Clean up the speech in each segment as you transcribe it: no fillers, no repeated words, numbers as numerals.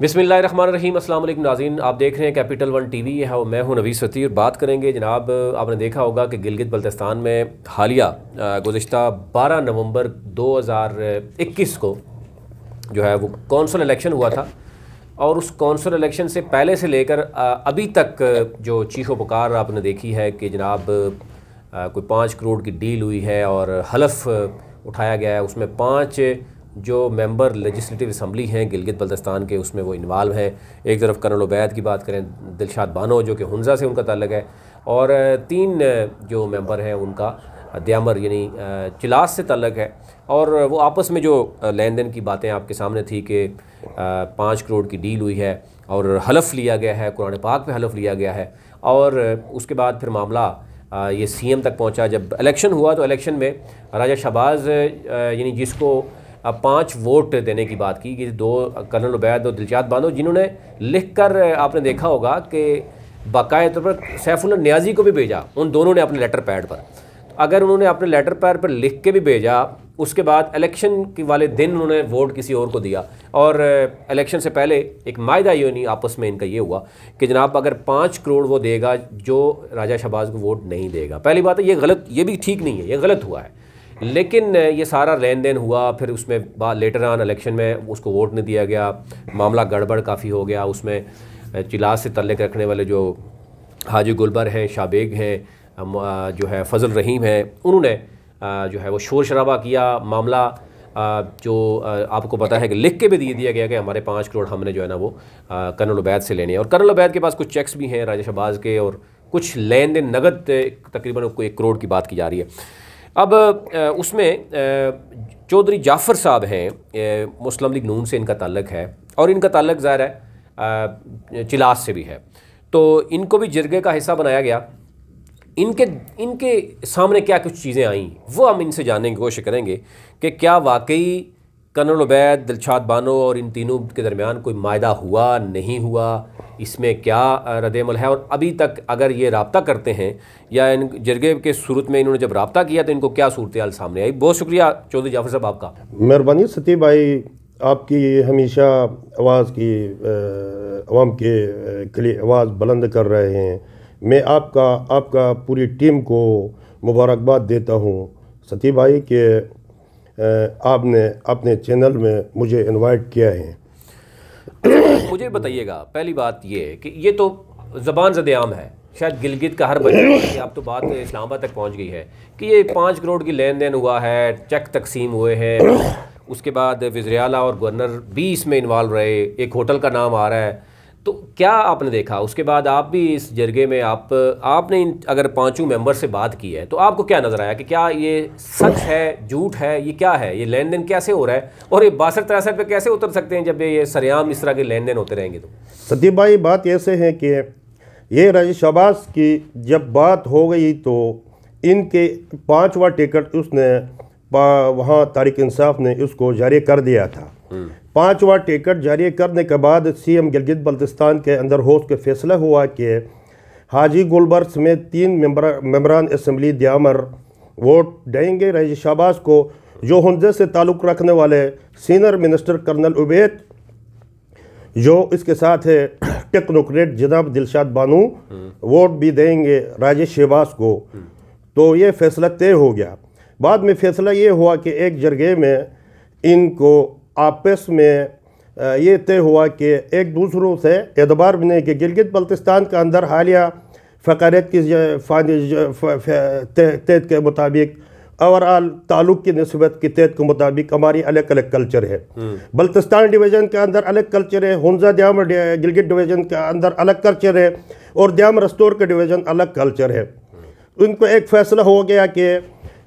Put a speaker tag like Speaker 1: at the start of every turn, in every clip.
Speaker 1: बिस्मिल्लाहिर्रहमानिर्रहीम। अस्सलाम वालेकुम नाज़रीन, आप देख रहे हैं कैपिटल वन टीवी। है मैं हूं नवीस सती और बात करेंगे जनाब, आपने देखा होगा कि गिलगित बल्तिस्तान में हालिया गुज़िश्ता 12 नवंबर 2021 को जो है वो कौंसल इलेक्शन हुआ था और उस कौंसल इलेक्शन से पहले से लेकर अभी तक जो चीखो पुकार आपने देखी है कि जनाब कोई 5 करोड़ की डील हुई है और हलफ उठाया गया है। उसमें 5 जो मेंबर लेजिस्लेटिव असम्बली हैं गिलगित बल्तिस्तान के, उसमें वो इन्वॉल्व हैं। एक तरफ कर्नल उबैद की बात करें, दिलशाद बानो जो कि हुंजा से उनका ताल्लुक़ है, और 3 जो मेंबर हैं उनका द्यामर यानी चिलास से ताल्लुक़ है। और वो आपस में जो लेन देन की बातें आपके सामने थी कि 5 करोड़ की डील हुई है और हलफ लिया गया है, कुरान पाक पे हलफ लिया गया है। और उसके बाद फिर मामला ये सीएम तक पहुंचा। जब इलेक्शन हुआ तो इलेक्शन में राजा शहबाज यानी जिसको 5 वोट देने की बात की कि 2 कर्नल उबैद और दिलशाद बानो, जिन्होंने लिख कर आपने देखा होगा कि बाकायदा तौर पर सैफुल्लाह नियाज़ी को भी भेजा, उन दोनों ने अपने लेटर पैड पर। अगर उन्होंने अपने लेटर पैड पर लिख के भी भेजा, उसके बाद इलेक्शन के वाले दिन उन्होंने वोट किसी और को दिया और इलेक्शन से पहले एक मायदा यूनी आपस में इनका ये हुआ कि जनाब अगर 5 करोड़ वो देगा जो राजा शहबाज को वोट नहीं देगा। पहली बात है ये गलत, ये भी ठीक नहीं है, ये गलत हुआ है। लेकिन ये सारा लेन देन हुआ, फिर उसमें बाद लेटर ऑन इलेक्शन में उसको वोट नहीं दिया गया, मामला गड़बड़ काफ़ी हो गया। उसमें चिलास से ताल्लुक़ रखने वाले जो हाजी गुलबर हैं, शाबेग हैं, जो है फजल रहीम हैं, उन्होंने जो है वो शोर शराबा किया। मामला जो आपको पता है कि लिख के भी दे दिया गया कि हमारे 5 करोड़ हमने जो है ना वो कर्नल उबैद से लेने हैं। और कर्नल उबैद के पास कुछ चेक्स भी हैं राजा शहबाज के, और कुछ लेन देन नगद तकरीबन 1 करोड़ की बात की जा रही है। अब उसमें चौधरी जाफ़र साहब हैं, मुस्लिम लीग नून से इनका ताल्लुक़ है और इनका ताल्लुक़ ज़ाहिर है चिलास से भी है, तो इनको भी जिरगे का हिस्सा बनाया गया। इनके सामने क्या कुछ चीज़ें आईं वो हम इनसे जानने की कोशिश करेंगे कि क्या वाकई कर्नल उबैद, दिलशाद बानो और इन तीनों के दरमियान कोई मायदा हुआ, नहीं हुआ, इसमें क्या रद्द-ए-अमल है। और अभी तक अगर ये रब्ता करते हैं या इन जिरगे के सूरत में इन्होंने जब रब्ता किया तो इनको क्या सूरत हाल सामने आई। बहुत शुक्रिया चौधरी जाफ़र साहब आपका।
Speaker 2: मेहरबानी सती भाई, आपकी हमेशा आवाज़ की अवाम के लिए आवाज़ बुलंद कर रहे हैं। मैं आपका पूरी टीम को मुबारकबाद देता हूँ सती भाई कि आपने अपने चैनल में मुझे इनवाइट किया है।
Speaker 1: मुझे बताइएगा, पहली बात ये है कि ये तो ज़बान ज़द-ए-आम है, शायद गिलगित का हर बच्चे, अब तो बात इस्लामाबाद तक पहुंच गई है कि ये 5 करोड़ की लेन देन हुआ है, चेक तकसीम हुए हैं। उसके बाद वज़ीर आला और गवर्नर भी इसमें इन्वॉल्व रहे, एक होटल का नाम आ रहा है। तो क्या आपने देखा? उसके बाद आप भी इस जरगे में आपने इन अगर 5 मेंबर से बात की है तो आपको क्या नज़र आया कि क्या ये सच है, झूठ है, ये क्या है, ये लेन देन कैसे हो रहा है और ये 62-63 पे कैसे उतर सकते हैं जब ये सरेआम इस तरह के लेन देन होते रहेंगे? तो
Speaker 2: सती भाई बात ऐसे है कि ये राजा शहबाज की जब बात हो गई तो इनके 5वां टिकट उसने वहाँ तारिक इंसाफ ने उसको जारी कर दिया था। 5वां टिकट जारी करने के बाद सीएम गिलगित बल्तिस्तान के अंदर होश के फैसला हुआ कि हाजी गुलबर समेत 3 मेंबरान असम्बली द्यामर वोट देंगे राजा शहबाज को। जो हुंजे से ताल्लुक़ रखने वाले सीनियर मिनिस्टर कर्नल उबैद, जो इसके साथ है टेक्नोक्रेट जनाब दिलशाद बानो, वोट भी देंगे राजा शहबाज को। तो ये फैसला तय हो गया। बाद में फैसला ये हुआ कि एक जरगे में इनको आपस में ये तय हुआ कि एक दूसरों से एतबार बने कि गिलगित बल्तिस्तान के अंदर हालिया फ़क़ारियत की तहत के मुताबिक ओवरऑल ताल्लुक़ की निस्बत की तहत के मुताबिक हमारी अलग अलग कल्चर है। बल्तिस्तान डिवीज़न के अंदर अलग कल्चर है, हुंजा द्यामर गिलगित डिवीज़न के अंदर अलग कल्चर है और द्यामर रस्तौर के डिवीज़न अलग कल्चर है। उनको एक फ़ैसला हो गया कि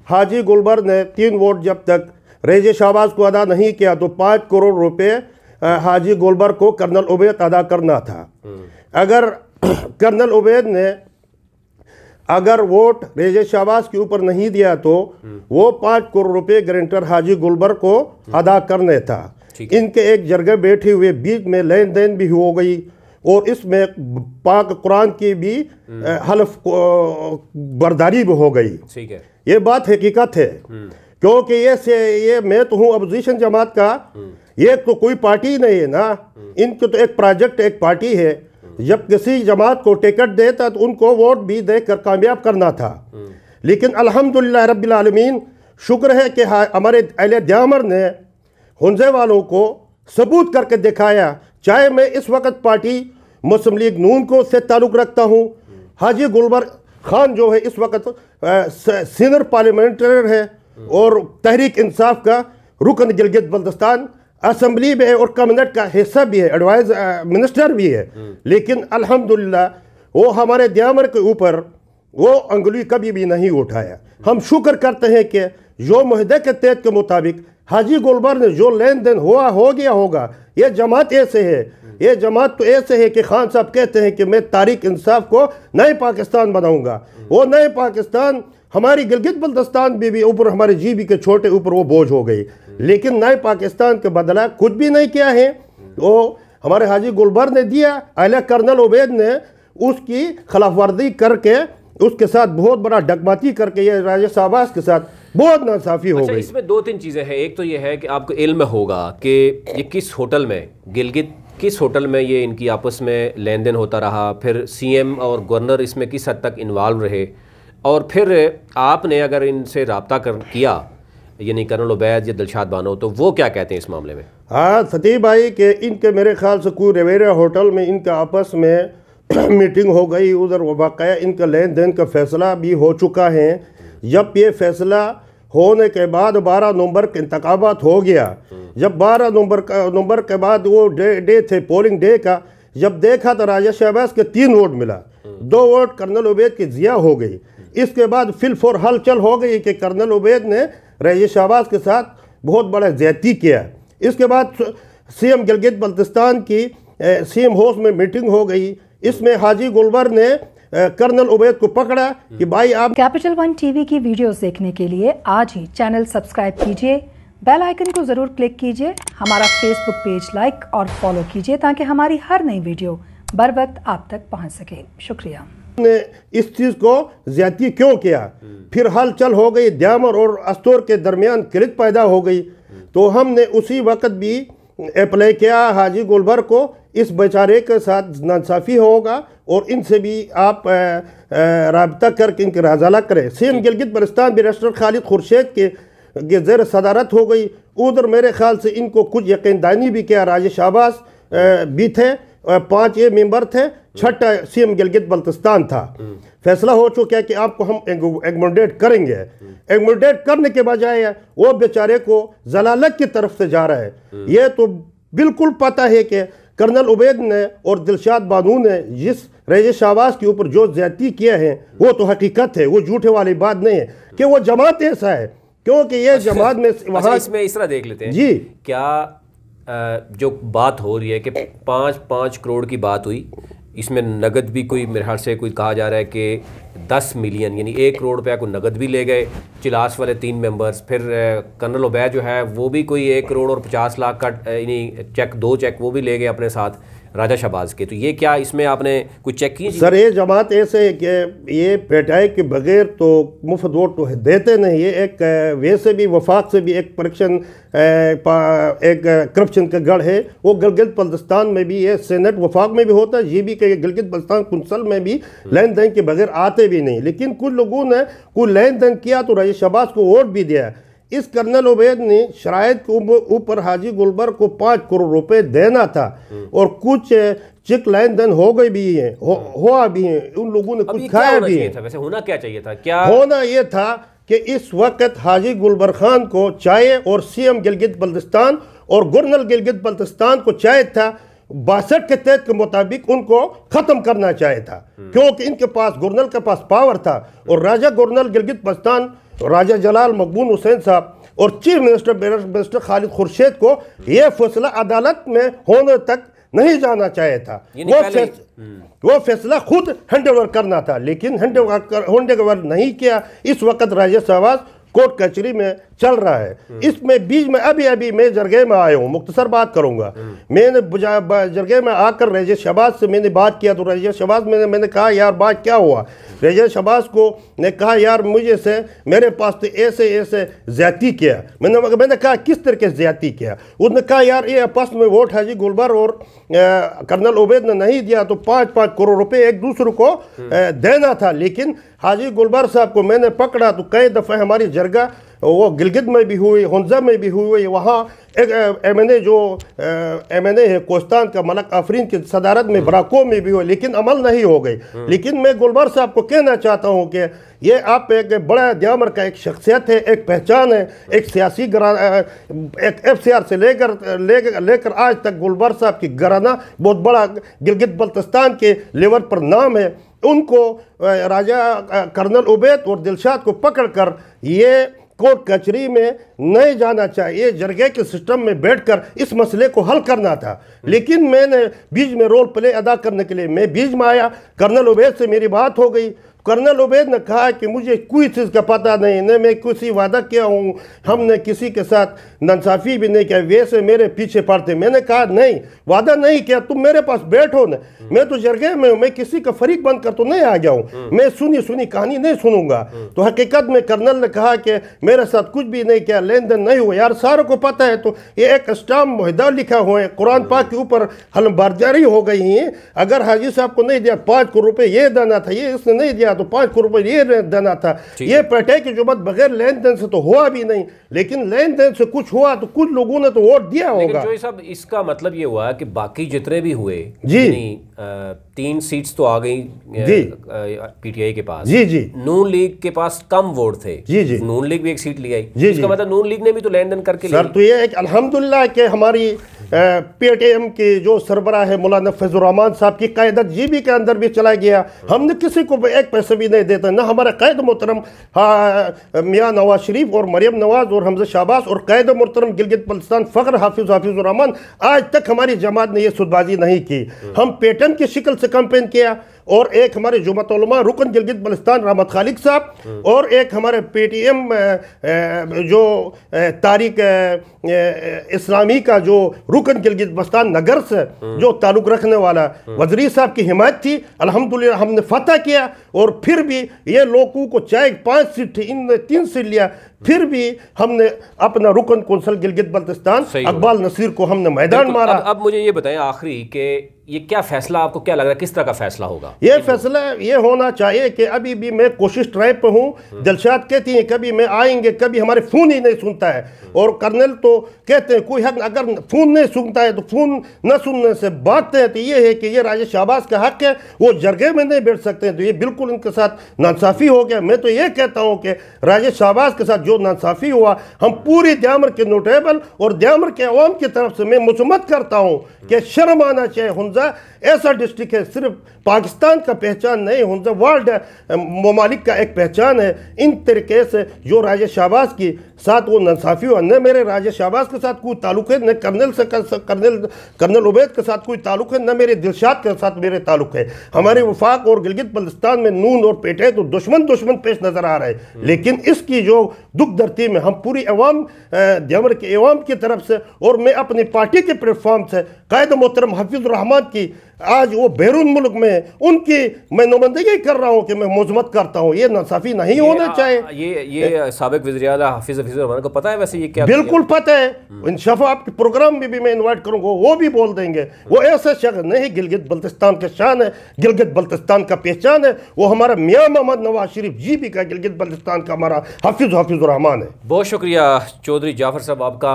Speaker 2: हाजी गुलबर ने 3 वोट जब तक राजा शहबाज को अदा नहीं किया तो 5 करोड़ रुपए हाजी गुलबर को कर्नल उबैद अदा करना था। अगर कर्नल उबैद ने अगर वोट राजा शहबाज के ऊपर नहीं दिया तो वो 5 करोड़ रुपए गारंटर हाजी गुलबर को अदा करने था। इनके एक जगह बैठे हुए बीच में लेन देन भी हो गई और इसमें पाक कुरान की भी हल्फ बर्दारी भी हो गई।
Speaker 1: ठीक है,
Speaker 2: ये बात हकीकत है क्योंकि ये मैं तो हूँ अपोजिशन जमात का, ये तो कोई पार्टी नहीं है ना, इनकी तो एक प्रोजेक्ट एक पार्टी है। जब किसी जमात को टिकट देता तो उनको वोट भी देकर कामयाब करना था। लेकिन अल्हम्दुलिल्लाह रब्बिल आलमीन, शुक्र है कि हमारे अहले दियामर ने हुंजे वालों को सबूत करके दिखाया। चाहे मैं इस वक्त पार्टी मुस्लिम लीग नून को से ताल्लुक़ रखता हूँ, हाजी गुलबर खान जो है इस वक्त सीनियर पार्लियामेंटेरियन है और तहरीक इंसाफ का रुकन गिलगित बल्तिस्तान असम्बली में है और कैबिनेट का हिस्सा भी है, एडवाइज मिनिस्टर भी है। लेकिन अल्हम्दुलिल्लाह वो हमारे दियामर के ऊपर वो अंगुली कभी भी नहीं उठाया। हम शुक्र करते हैं कि जो मुहदे के तहत के मुताबिक हाजी गुलबर ने जो लेन देन हुआ हो गया होगा। ये जमात ऐसे है, ये जमात तो ऐसे है कि खान साहब कहते हैं कि मैं तारीक इंसाफ को नए पाकिस्तान बनाऊंगा। वो नए पाकिस्तान हमारी गिलगित बल्तिस्तान भी ऊपर हमारे जीबी के छोटे ऊपर वो बोझ हो गई। लेकिन नए पाकिस्तान के बदला कुछ भी नहीं किया है, वो हमारे हाजी गुलबर ने दिया। आला कर्नल उबैद ने उसकी खिलाफ वर्जी करके उसके साथ बहुत बड़ा डकबाती करके ये राजा शाहबाज के साथ बहुत नासाफी हो गई।
Speaker 1: इसमें दो तीन चीज़ें हैं। एक तो ये है कि आपको इल्म होगा कि ये किस होटल में, गिलगित किस होटल में ये इनकी आपस में लेन देन होता रहा, फिर सीएम और गवर्नर इसमें किस हद तक इन्वॉल्व रहे, और फिर आपने अगर इनसे रब्ता किया यानी कर्नल उबैद या दिलशाद बानो, तो वो क्या कहते हैं इस मामले में?
Speaker 2: हाँ सतीब भाई के इनके मेरे ख्याल से कोई रिवेरा होटल में इनका आपस में मीटिंग हो गई, उधर वाक़या इनका लेन देन का फैसला भी हो चुका है। जब ये फैसला होने के बाद 12 नवंबर के इंतखाबात हो गया, जब 12 नवंबर के बाद वो डे थे पोलिंग डे का, जब देखा तो राजा शहबाज के 3 वोट मिला, 2 वोट कर्नल उबैद की जिया हो गई। इसके बाद फिल फोर हलचल हो गई कि कर्नल उबैद ने राजा शहबाज के साथ बहुत बड़ा ज्यादती किया। इसके बाद सीएम गिलगित बल्तिस्तान की सीएम हाउस में मीटिंग हो गई। इसमें हाजी गुलबर ने कर्नल उबैद को पकड़ा कि भाई आप।
Speaker 3: कैपिटल वन टीवी की वीडियोस देखने के लिए आज ही चैनल सब्सक्राइब कीजिए, बेल आइकन को जरूर क्लिक कीजिए, हमारा फेसबुक पेज लाइक और फॉलो कीजिए ताकि हमारी हर नई वीडियो बर वक्त आप तक पहुंच सके। शुक्रिया।
Speaker 2: ने इस चीज को ज्यादती क्यों किया, फिर हलचल हो गई, द्यामर और अस्तूर के दरमियान क्लिक पैदा हो गई। तो हमने उसी वक्त भी अप्लाई किया हाजी गुलबर को, इस बेचारे के साथ नाइंसाफ़ी होगा और इनसे भी आप राब्ता करके इनकी राजाला करें। सीएम गिलगित बल्तिस्तान बैरिस्टर खालिद खुर्शीद के ज़ेर सदारत हो गई। उधर मेरे ख्याल से इनको कुछ यकीनदानी भी किया। राजा शहबाज भी थे, 5 ये मेंबर थे, 6ठा सीएम गिलगित बल्तिस्तान था। फैसला हो चुका है कि आपको हम एग्मोडेट करेंगे। एग्मोडेट करने के बजाय वो बेचारे को जलालत की तरफ से जा रहा है। ये तो बिल्कुल पता है कि कर्नल उबैद ने और दिलशाद बानो ने जिस राजा शहबाज के ऊपर जो ज्यादती किया है वो तो हकीकत है, वो झूठे वाली बात नहीं है कि वो जमात ऐसा है। क्योंकि ये जमात में वहाँ
Speaker 1: इसमें इस तरह देख लेते हैं
Speaker 2: जी,
Speaker 1: क्या जो बात हो रही है कि 5-5 करोड़ की बात हुई, इसमें नगद भी कोई मेरे ख्याल से कोई कहा जा रहा है कि 10 मिलियन यानी 1 करोड़ रुपया को नगद भी ले गए चिलास वाले 3 मेंबर्स। फिर कर्नल उबैद जो है वो भी कोई 1 करोड़ और 50 लाख का यानी चेक 2 चेक वो भी ले गए अपने साथ राजा शहबाज के। तो ये क्या इसमें आपने कुछ चेक की?
Speaker 2: सर ये जमात ऐसे है कि ये पेटाई के बगैर तो मुफ्त वोट तो देते नहीं। ये एक वैसे भी वफाक से भी एक परीक्षण एक करप्शन का गढ़ है। वो गिलगित बल्तिस्तान में भी ये सेनेट वफाक में भी होता है, ये भी कि गिलगित बल्तिस्तान कुंसल में भी लेन देन के बगैर आते भी नहीं। लेकिन कुछ लोगों ने कोई लेन देन किया तो राजा शहबाज को वोट भी दिया। इस कर्नल उबैद ने शराइत के ऊपर हाजी गुलबर को 5 करोड़ रुपए देना था और कुछ चेक लेन देन हो गई भी है, हुआ भी है, उन लोगों ने कुछ खाया भी है।
Speaker 1: वैसे होना क्या चाहिए था? क्या
Speaker 2: होना ये था कि इस वक्त हाजी गुलबर खान को चाहिए और सीएम गिलगित बल्तिस्तान और गवर्नर गिलगित बल्तिस्तान को चाहिए था 62 के तहत के मुताबिक उनको खत्म करना चाहिए था। क्योंकि इनके पास गवर्नर के पास पावर था और राजा गवर्नर गिलगित बल्तिस्तान राजा जलाल मकबूल हुसैन साहब और chief minister barrister Khalid Khurshid को यह फैसला अदालत में होने तक नहीं जाना चाहिए था। वो फैसला खुद हैंड ओवर करना था, लेकिन हैंड ओवर नहीं किया। इस वक्त राजा शहबाज कोर्ट कचहरी में चल रहा है। इसमें बीच में अभी मैं जरगे में आया हूँ, मुख्तसर बात करूंगा। मैंने जरगे में आकर रजीश शहबाज से मैंने बात किया, तो रजीश शहबाज मैंने कहा यार बात क्या हुआ। रजीश शहबाज को ने कहा यार मुझे से मेरे पास तो ऐसे ज्यादती किया। मैंने कहा किस तरह के ज्यादती किया। उसने कहा यार ये आपस में वोट हाजी गुलबर और कर्नल उबैद ने नहीं दिया तो 5-5 करोड़ रुपए एक दूसरे को देना था। लेकिन हाजी गुलबर साहब को मैंने पकड़ा तो कई दफ़े हमारी जरगा वो गिलगित में भी हुई, हुंजा में भी हुई। वहाँ एक MNA जो MNA है कोस्तान का मलक आफरीन की सदारत में बराको में भी हुई, लेकिन अमल नहीं हो गई। लेकिन मैं गुलबर साहब को कहना चाहता हूँ कि ये आप एक बड़ा दयामर का एक शख्सियत है, एक पहचान है, एक सियासी एक FCR से लेकर आज तक गुलबर साहब की घराना बहुत बड़ा गिलगित बल्तिस्तान के लेवल पर नाम है। उनको राजा कर्नल उबैद और दिलशाद को पकड़कर ये कोर्ट कचहरी में नहीं जाना चाहिए, जरगे के सिस्टम में बैठकर इस मसले को हल करना था। लेकिन मैंने बीच में रोल प्ले अदा करने के लिए मैं बीच में आया। कर्नल उबैद से मेरी बात हो गई। कर्नल उबैद ने कहा कि मुझे कोई चीज़ का पता नहीं, न मैं किसी वादा किया हूँ, हमने किसी के साथ नाइंसाफ़ी भी नहीं किया, वैसे मेरे पीछे पड़ते। मैंने कहा नहीं, वादा नहीं किया, तुम मेरे पास बैठो न, मैं तो जरगे में हूँ, मैं किसी का फरीक बनकर तो नहीं आ गया हूँ, मैं सुनी कहानी नहीं सुनूंगा। तो हकीकत में कर्नल ने कहा कि मेरे साथ कुछ भी नहीं किया, लेन देन नहीं हुआ। यार सारों को पता है, तो ये एक स्टाम्प मुहिदा लिखा हुआ है, कुरान पाक के ऊपर हलमबारजारी हो गई है। अगर हाजी साहब को नहीं दिया 5 करोड़ रुपये ये देना था, ये इसने नहीं दिया तो 5 करोड़ रुपये ये देना था। ये पटे की जुमत बगैर लेन देन से तो हुआ भी नहीं, लेकिन लेन देन से कुछ हुआ तो कुछ लोगों ने तो वोट दिया होगा।
Speaker 1: जो सब इसका मतलब ये हुआ कि बाकी जितने भी हुए
Speaker 2: जी
Speaker 1: 3 सीट्स तो आ गई PTI के पास।
Speaker 2: जी
Speaker 1: नून लीग के पास कम वोट थे।
Speaker 2: जी
Speaker 1: नून लीग भी एक सीट ले आई।
Speaker 2: जी
Speaker 1: इसका मतलब नून लीग ने भी तो लेन देन करके
Speaker 2: सर तो ये एक अल्हम्दुलिल्लाह के हमारी PTM के जो सरबराह है मौलाना फैजुर रहमान साहब की क़यादत GB के अंदर भी चला गया। हमने किसी को एक पैसे भी नहीं देता, ना हमारा क़ायद मोहतरम मियाँ नवाज शरीफ और मरियम नवाज और हमजा शाहबाज और क़ायद मोहतरम गिलगित बल्तिस्तान फ़ख्र हाफिज़ुर रहमान आज तक हमारी जमात ने यह सुदबाजी नहीं की। हम PTM की शिकल से कैंपेन किया और एक हमारे जुमत उलमा रुकन गिलगित बल्तिस्तान रहमत खालिक साहब और एक हमारे PTM जो तारीख इस्लामी का जो रुकन गिलगित बल्तिस्तान नगर से जो ताल्लुक़ रखने वाला वज़ीर साहब की हिमायत थी। अल्हम्दुलिल्लाह हमने फतह किया और फिर भी ये लोगों को चाहे 5 सीट थी, इनने 3 सीट लिया, फिर भी हमने अपना रुकन कौंसल गिलगित बल्तिस्तान अकबाल नसीर को हमने मैदान मारा।
Speaker 1: अब मुझे ये बताएं आखिरी कि ये क्या फैसला, आपको क्या लग रहा है किस तरह का फैसला होगा?
Speaker 2: ये फैसला ये होना चाहिए कि अभी भी मैं कोशिश ट्राइब पे हूँ। दिलशाद कहती हैं कभी मैं आएंगे, कभी हमारे फ़ोन ही नहीं सुनता है। और कर्नल तो कहते हैं कोई हक, अगर फ़ोन नहीं सुनता है तो फ़ोन न सुनने से बात है तो ये है कि ये राजा शहबाज का हक है, वो जरगे में नहीं बैठ सकते हैं। तो ये बिल्कुल इनके साथ नाइंसाफ़ी हो गया। मैं तो ये कहता हूँ कि राजा शहबाज के साथ जो नाइंसाफ़ी हुआ, हम पूरी दयामर के नोटेबल और दयामर के अवाम की तरफ से मैं मजम्मत करता हूँ कि शर्म आना चाहिए। हुंजा ऐसा डिस्ट्रिक्ट है, सिर्फ पाकिस्तान का पहचान नहीं, हुंजा वर्ल्ड ममालिक का एक पहचान है। इन तरीके से जो राजा शहबाज की साथ वो नाइंसाफ़ी हुआ, न मेरे राजा शहबाज के साथ कोई ताल्लुक़ है, न कर्नल उबैद के साथ कोई ताल्लुक़ है, न मेरे दिलशाद के साथ मेरे ताल्लुक़ है। हमारे वफाक और गिलगित बल्तिस्तान में नून और PTI तो दुश्मन पेश नज़र आ रहे हैं। लेकिन इसकी जो दुख धरती में हम पूरी अवाम दयामर के अवाम की तरफ से और मैं अपनी पार्टी के प्लेटफॉर्म से क़ायद मोहतरम हफीज़ुर रहमान की आज वो बैरून मुल्क में उनकी मैं नुमाइंदगी कर रहा हूँ कि मैं मजम्मत करता हूँ। ये नाइंसाफ़ी नहीं होना चाहिए।
Speaker 1: ये साबिक़ वज़ीर आला हफीज़ रहमान को पता है वैसे ये क्या?
Speaker 2: बिल्कुल पता है। इंशाअल्लाह आपके प्रोग्राम में भी मैं इन्वाइट करूँगा, वो भी बोल देंगे। वो ऐसा शख्स नहीं, गिलगित बल्तिस्तान का शान है, गिलगित बल्तिस्तान का पहचान है। वो हमारा मियाँ मोहम्मद नवाज शरीफ GB का गिलगित बल्तिस्तान का हमारा हफीज़ुर रहमान है।
Speaker 1: बहुत शुक्रिया चौधरी जाफ़र साहब आपका।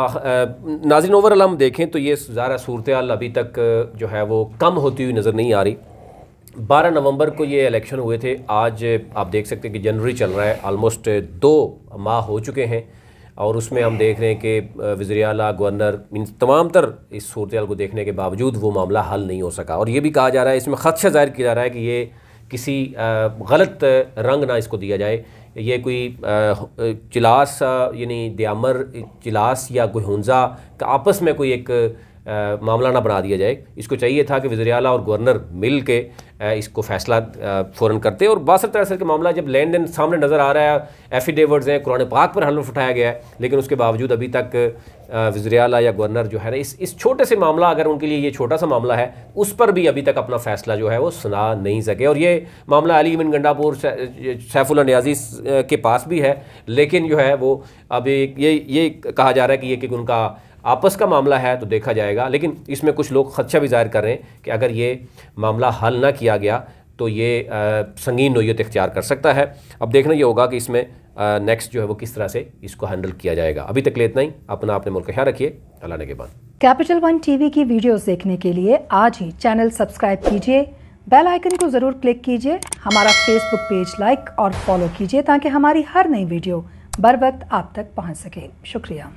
Speaker 1: नाज़रीन ओवरऑल हम देखें तो ये ज़ाहिर सूरत-ए-हाल अभी तक जो है वो कम होती हुई नज़र नहीं आ रही। 12 नवंबर को ये इलेक्शन हुए थे। आज आप देख सकते हैं कि जनवरी चल रहा है, ऑलमोस्ट 2 माह हो चुके हैं और उसमें हम देख रहे हैं कि वज़ीर आला, गवर्नर, इन तमाम तर इस सूरत-ए-हाल को देखने के बावजूद वो मामला हल नहीं हो सका। और ये भी कहा जा रहा है, इसमें ख़दशा ज़ाहिर किया जा रहा है कि ये किसी गलत रंग ना इसको दिया जाए, ये कोई चिलास यानी दयामर चिलास या कोई हुंजा का आपस में कोई एक मामला ना बना दिया जाए। इसको चाहिए था कि वज़ीर आला और गवर्नर मिल के इसको फैसला फ़ौरन करते। और बासत तरह के मामला जब लेन देन सामने नज़र आ रहा है, एफिडेविट्स हैं, कुरान पाक पर हल्फ उठाया गया है, लेकिन उसके बावजूद अभी तक वज़ीर आला या गवर्नर जो है ना इस छोटे से मामला, अगर उनके लिए ये छोटा सा मामला है, उस पर भी अभी तक अपना फ़ैसला जो है वो सुना नहीं सके। और ये मामला अली बिन गंडापुर सैफुल्लाह नियाज़ी के पास भी है, लेकिन जो है वो अभी ये कहा जा रहा है कि उनका आपस का मामला है तो देखा जाएगा। लेकिन इसमें कुछ लोग खदशा भी जाहिर कर रहे हैं कि अगर ये मामला हल ना किया गया तो ये संगीन नोयत इख्तियार कर सकता है। अब देखना ये होगा कि इसमें नेक्स्ट जो है वो किस तरह से इसको हैंडल किया जाएगा। अभी तक ले इतना ही। अपने मुल्क का ख्याल रखिए। अल्लाह ने के बाद।
Speaker 3: कैपिटल वन टीवी की वीडियोस देखने के लिए आज ही चैनल सब्सक्राइब कीजिए, बेल आइकन को जरूर क्लिक कीजिए, हमारा फेसबुक पेज लाइक और फॉलो कीजिए ताकि हमारी हर नई वीडियो बर वक्त आप तक पहुंच सके। शुक्रिया।